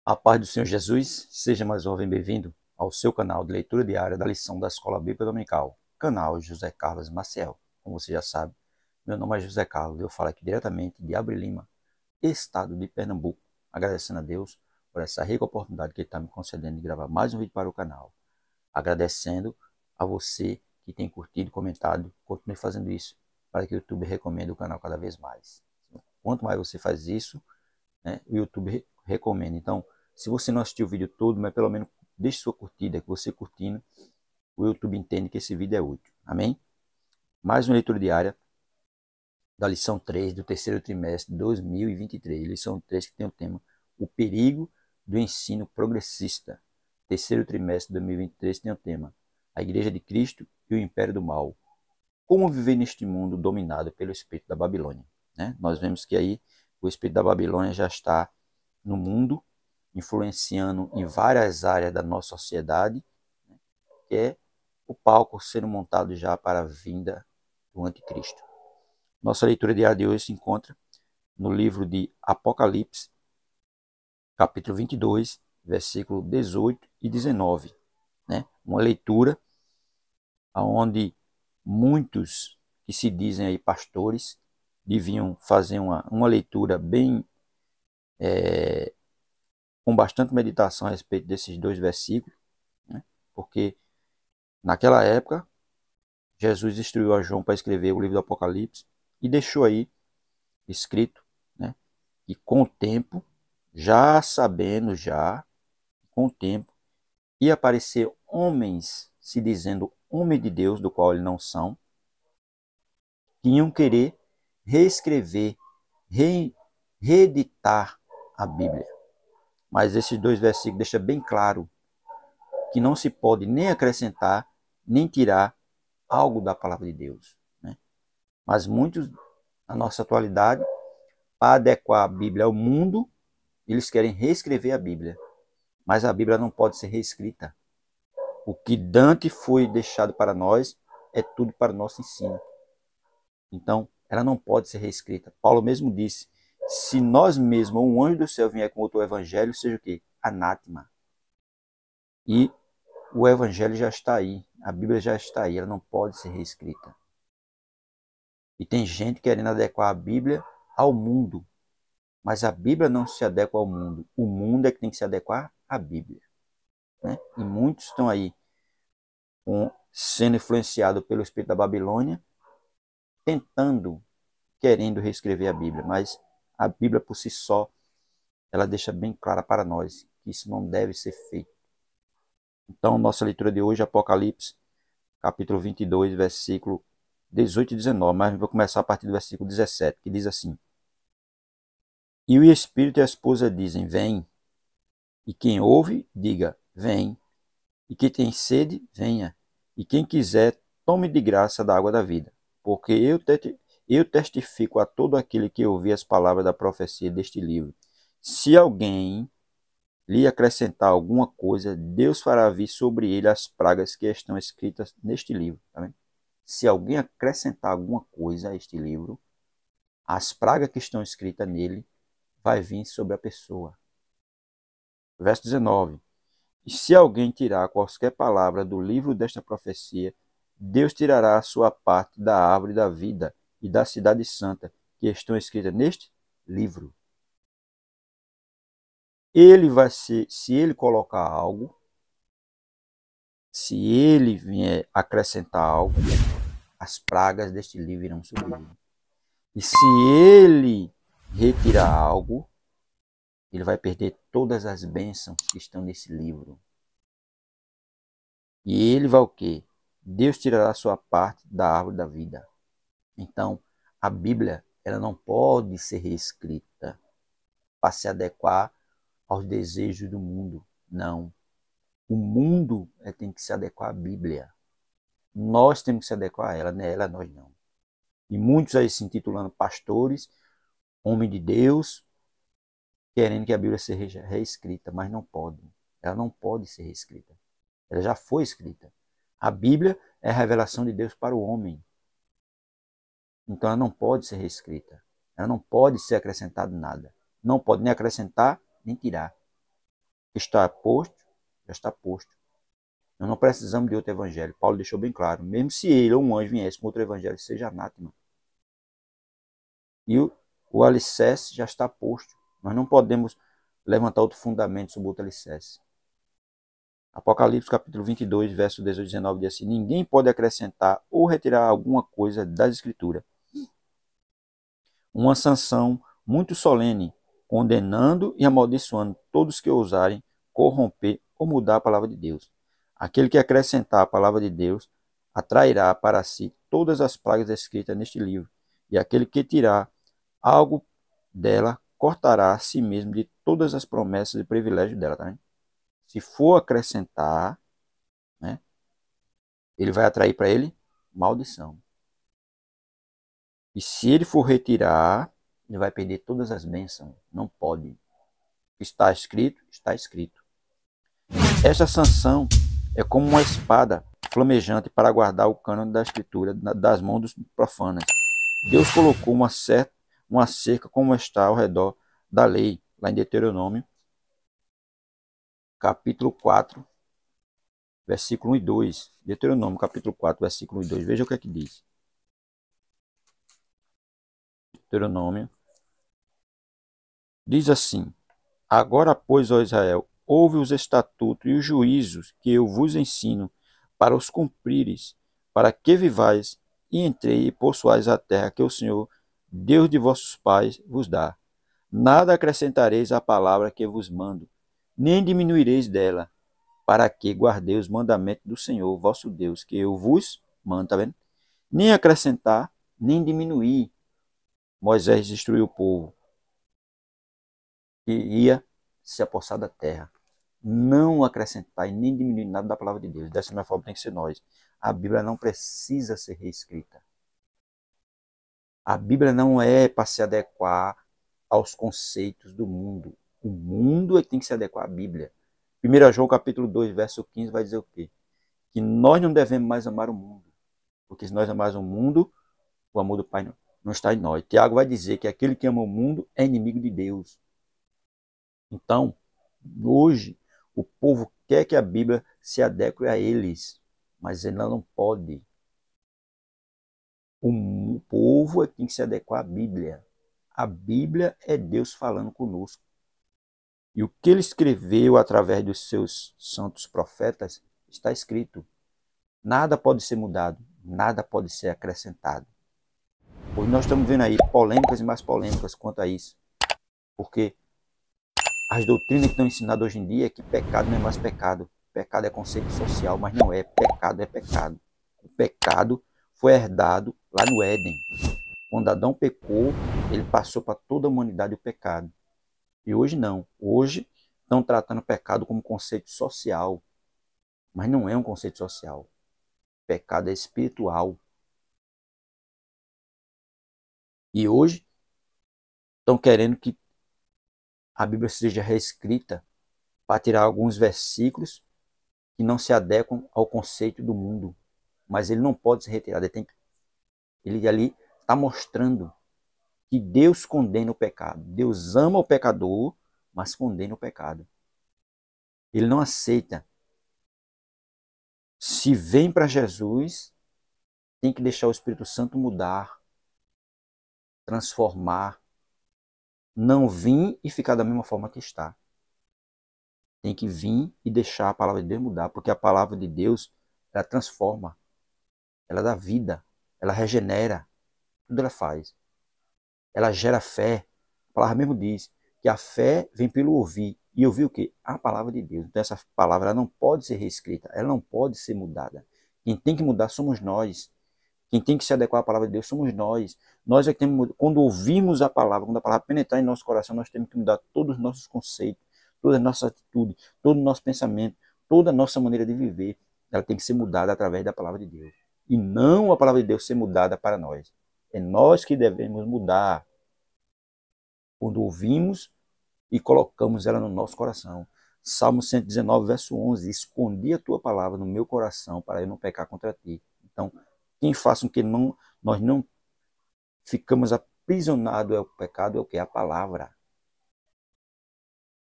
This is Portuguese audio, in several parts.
A paz do Senhor Jesus, seja mais uma vez bem-vindo ao seu canal de leitura diária da lição da Escola Bíblica Dominical, canal José Carlos Maciel. Como você já sabe, meu nome é José Carlos e eu falo aqui diretamente de Abre Lima, estado de Pernambuco, agradecendo a Deus por essa rica oportunidade que Ele está me concedendo de gravar mais um vídeo para o canal. Agradecendo a você que tem curtido, comentado, continue fazendo isso para que o YouTube recomende o canal cada vez mais. Quanto mais você faz isso, o YouTube recomenda. Então, se você não assistiu o vídeo todo, mas pelo menos deixe sua curtida, que você curtindo, o YouTube entende que esse vídeo é útil. Amém? Mais uma leitura diária da lição 3 do terceiro trimestre de 2023. Lição 3 que tem o tema O Perigo do Ensino Progressista. Terceiro trimestre de 2023 tem o tema A Igreja de Cristo e o Império do Mal. Como viver neste mundo dominado pelo espírito da Babilônia? Nós vemos que aí o espírito da Babilônia já está no mundo, influenciando em várias áreas da nossa sociedade, que é o palco sendo montado já para a vinda do anticristo. Nossa leitura diária de hoje se encontra no livro de Apocalipse, capítulo 22, versículo 18 e 19. Uma leitura onde muitos que se dizem aí pastores deviam fazer uma leitura bem com bastante meditação a respeito desses dois versículos, porque naquela época Jesus instruiu a João para escrever o livro do Apocalipse e deixou aí escrito, que com o tempo, já sabendo com o tempo, ia aparecer homens se dizendo homem de Deus, do qual eles não são, que iam querer reescrever, reeditar a Bíblia. Mas esses dois versículos deixam bem claro que não se pode nem acrescentar, nem tirar algo da palavra de Deus. Mas muitos, na nossa atualidade, para adequar a Bíblia ao mundo, eles querem reescrever a Bíblia. Mas a Bíblia não pode ser reescrita. O que Dante foi deixado para nós é tudo para o nosso ensino. Então, ela não pode ser reescrita. Paulo mesmo disse, se nós mesmos, um anjo do céu vier com outro evangelho, seja o quê? Anátema. E o evangelho já está aí, a Bíblia já está aí, ela não pode ser reescrita. E tem gente querendo adequar a Bíblia ao mundo, mas a Bíblia não se adequa ao mundo, o mundo é que tem que se adequar à Bíblia. E muitos estão aí sendo influenciados pelo espírito da Babilônia, querendo reescrever a Bíblia, mas a Bíblia por si só, ela deixa bem clara para nós que isso não deve ser feito. Então, nossa leitura de hoje, Apocalipse, capítulo 22, versículo 18 e 19, mas vou começar a partir do versículo 17, que diz assim: E o Espírito e a esposa dizem, vem. E quem ouve, diga, vem. E quem tem sede, venha. E quem quiser, tome de graça da água da vida. Porque eu testifico a todo aquele que ouvir as palavras da profecia deste livro. Se alguém lhe acrescentar alguma coisa, Deus fará vir sobre ele as pragas que estão escritas neste livro. Tá vendo? Se alguém acrescentar alguma coisa a este livro, as pragas que estão escritas nele vai vir sobre a pessoa. Verso 19. E se alguém tirar qualquer palavra do livro desta profecia, Deus tirará a sua parte da árvore da vida e da cidade santa, que estão escritas neste livro. Se ele colocar algo, se ele vier acrescentar algo, as pragas deste livro irão sobre ele. E se ele retirar algo, ele vai perder todas as bênçãos que estão nesse livro. E ele vai o quê? Deus tirará a sua parte da árvore da vida. Então, a Bíblia, ela não pode ser reescrita para se adequar aos desejos do mundo. Não. O mundo tem que se adequar à Bíblia. Nós temos que se adequar a ela, não é ela, nós não. E muitos aí se intitulando pastores, homem de Deus, querendo que a Bíblia seja reescrita, mas não pode. Ela não pode ser reescrita. Ela já foi escrita. A Bíblia é a revelação de Deus para o homem. Então ela não pode ser reescrita. Ela não pode ser acrescentada nada. Não pode nem acrescentar, nem tirar. está posto, já está posto. Nós não precisamos de outro evangelho. Paulo deixou bem claro. Mesmo se ele ou um anjo viesse com outro evangelho, seja anátema. E o alicerce já está posto. Nós não podemos levantar outro fundamento sobre outro alicerce. Apocalipse capítulo 22, verso 18 e 19 diz assim: ninguém pode acrescentar ou retirar alguma coisa das Escrituras. Uma sanção muito solene, condenando e amaldiçoando todos que ousarem corromper ou mudar a palavra de Deus. Aquele que acrescentar a palavra de Deus atrairá para si todas as pragas escritas neste livro, e aquele que tirar algo dela cortará a si mesmo de todas as promessas e privilégios dela. Tá? Se for acrescentar, né, ele vai atrair para ele maldição. E se ele for retirar, ele vai perder todas as bênçãos. Não pode. Está escrito, está escrito. Esta sanção é como uma espada flamejante para guardar o cânone da escritura das mãos dos profanos. Deus colocou uma cerca como está ao redor da lei, lá em Deuteronômio, capítulo 4, versículo 1 e 2. Deuteronômio, capítulo 4, versículo 1 e 2. Veja o que é que diz. Deuteronômio diz assim: agora, pois, ó Israel, ouve os estatutos e os juízos que eu vos ensino para os cumprires, para que vivais e entrei e possuais a terra que o Senhor, Deus de vossos pais, vos dá. Nada acrescentareis à palavra que vos mando, nem diminuireis dela, para que guardeis os mandamentos do Senhor, vosso Deus, que eu vos mando, tá vendo? Nem acrescentar, nem diminuir. Moisés destruiu o povo que ia se apossar da terra. Não acrescentar e nem diminuir nada da palavra de Deus. Dessa mesma forma tem que ser nós. A Bíblia não precisa ser reescrita. A Bíblia não é para se adequar aos conceitos do mundo. O mundo é que tem que se adequar à Bíblia. 1 João capítulo 2, verso 15 vai dizer o quê? Que nós não devemos mais amar o mundo. Porque se nós amarmos o mundo, o amor do Pai não está em nós. Tiago vai dizer que aquele que ama o mundo é inimigo de Deus. Então, hoje, o povo quer que a Bíblia se adeque a eles, mas ela não pode. O povo é que tem que se adequar à Bíblia. A Bíblia é Deus falando conosco. E o que ele escreveu através dos seus santos profetas está escrito. Nada pode ser mudado, nada pode ser acrescentado. Hoje nós estamos vendo aí polêmicas e mais polêmicas quanto a isso. Porque as doutrinas que estão ensinadas hoje em dia é que pecado não é mais pecado. Pecado é conceito social, mas não é. Pecado é pecado. O pecado foi herdado lá no Éden. Quando Adão pecou, ele passou para toda a humanidade o pecado. E hoje não. Hoje estão tratando o pecado como conceito social. Mas não é um conceito social. Pecado é espiritual. E hoje estão querendo que a Bíblia seja reescrita para tirar alguns versículos que não se adequam ao conceito do mundo. Mas ele não pode ser retirado. Ele ali está mostrando que Deus condena o pecado. Deus ama o pecador, mas condena o pecado. Ele não aceita. Se vem para Jesus, tem que deixar o Espírito Santo mudar, transformar. Não vir e ficar da mesma forma que está. Tem que vir e deixar a palavra de Deus mudar, porque a palavra de Deus, ela transforma, ela dá vida, ela regenera, tudo ela faz. Ela gera fé. A palavra mesmo diz que a fé vem pelo ouvir. E ouvir o quê? A palavra de Deus. Então essa palavra ela não pode ser reescrita, ela não pode ser mudada. Quem tem que mudar somos nós. Quem tem que se adequar à palavra de Deus somos nós. Nós é que temos, quando ouvimos a palavra, quando a palavra penetrar em nosso coração, nós temos que mudar todos os nossos conceitos, toda a nossa atitude, todo o nosso pensamento, toda a nossa maneira de viver. Ela tem que ser mudada através da palavra de Deus. E não a palavra de Deus ser mudada para nós. É nós que devemos mudar quando ouvimos e colocamos ela no nosso coração. Salmo 119, verso 11. Escondi a tua palavra no meu coração para eu não pecar contra ti. Então, quem faz com que nós não ficamos aprisionados ao pecado é o que? A palavra.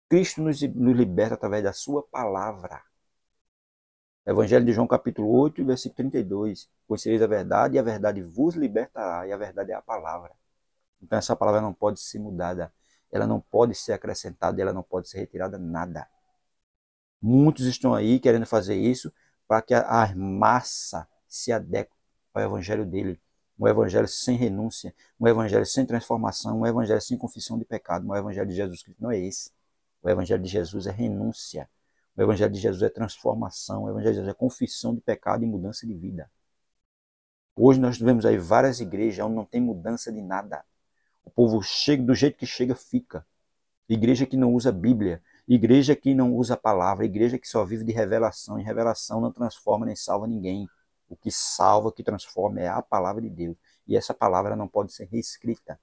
Cristo nos liberta através da sua palavra. Evangelho de João, capítulo 8, versículo 32. Conhecereis a verdade e a verdade vos libertará, e a verdade é a palavra. Então essa palavra não pode ser mudada, ela não pode ser acrescentada, ela não pode ser retirada, nada. Muitos estão aí querendo fazer isso para que a massa se adeque ao evangelho dele. Um evangelho sem renúncia, um evangelho sem transformação, um evangelho sem confissão de pecado. O evangelho de Jesus Cristo não é esse. O evangelho de Jesus é renúncia. O evangelho de Jesus é transformação. O evangelho de Jesus é confissão de pecado e mudança de vida. Hoje nós vemos aí várias igrejas onde não tem mudança de nada. O povo chega do jeito que chega, fica. Igreja que não usa Bíblia, igreja que não usa a palavra, igreja que só vive de revelação. E revelação não transforma nem salva ninguém. O que salva, o que transforma é a palavra de Deus. E essa palavra não pode ser reescrita.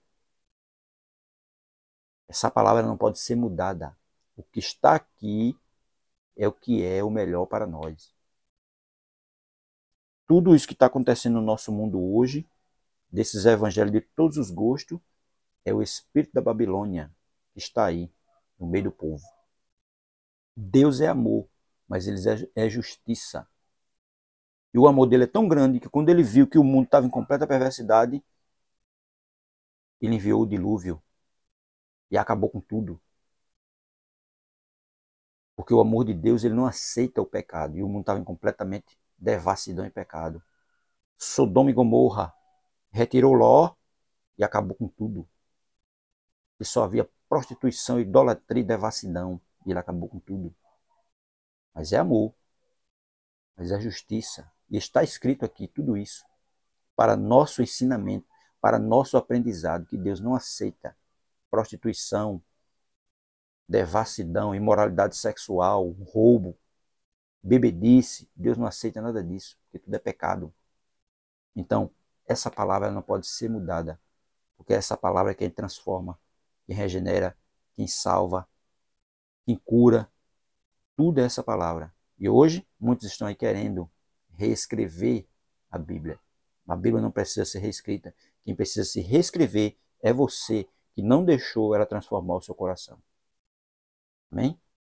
Essa palavra não pode ser mudada. O que está aqui é o que é o melhor para nós. Tudo isso que está acontecendo no nosso mundo hoje, desses evangelhos de todos os gostos, é o espírito da Babilônia que está aí, no meio do povo. Deus é amor, mas ele é justiça. E o amor dele é tão grande que quando ele viu que o mundo estava em completa perversidade, ele enviou o dilúvio e acabou com tudo. Porque o amor de Deus, ele não aceita o pecado. E o mundo estava em completamente devassidão e pecado. Sodoma e Gomorra retirou Ló e acabou com tudo. E só havia prostituição, idolatria e devassidão. E ele acabou com tudo. Mas é amor. Mas é justiça. E está escrito aqui tudo isso para nosso ensinamento, para nosso aprendizado, que Deus não aceita prostituição, devassidão, imoralidade sexual, roubo, bebedice. Deus não aceita nada disso, porque tudo é pecado. Então, essa palavra não pode ser mudada, porque essa palavra é quem transforma, quem regenera, quem salva, quem cura. Tudo é essa palavra. E hoje, muitos estão aí querendo reescrever a Bíblia. A Bíblia não precisa ser reescrita. Quem precisa se reescrever é você, que não deixou ela transformar o seu coração. Amém?